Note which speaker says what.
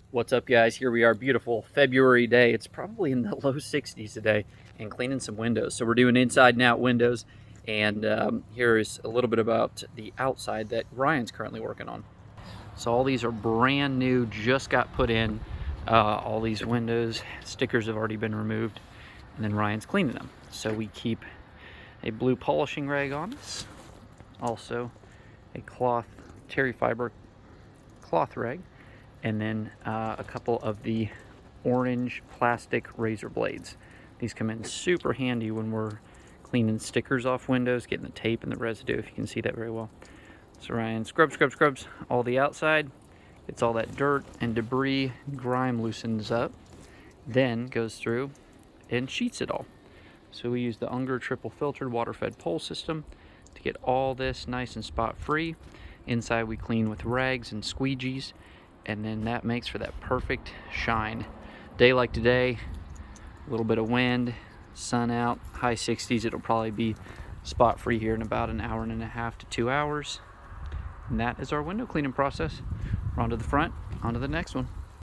Speaker 1: What's up, guys? Here we are, beautiful February day. It's probably in the low 60s today, and cleaning some windows. So we're doing inside and out windows, and here is a little bit about the outside that Ryan's currently working on. So all these are brand new, just got put in. All these windows, stickers have already been removed, and then Ryan's cleaning them. So we keep a blue polishing rag on this, also a cloth, terry fiber cloth rag, and then a couple of the orange plastic razor blades. These come in super handy when we're cleaning stickers off windows, getting the tape and the residue, if you can see that very well. So Ryan scrubs all the outside, gets all that dirt and debris, grime loosens up, then goes through and sheets it all. So we use the Unger triple filtered water fed pole system to get all this nice and spot free. Inside we clean with rags and squeegees, and then that makes for that perfect shine. Day like today, a little bit of wind, sun out, high 60s. It'll probably be spot free here in about an hour and a half to 2 hours. And that is our window cleaning process. We're on to the front, on to the next one.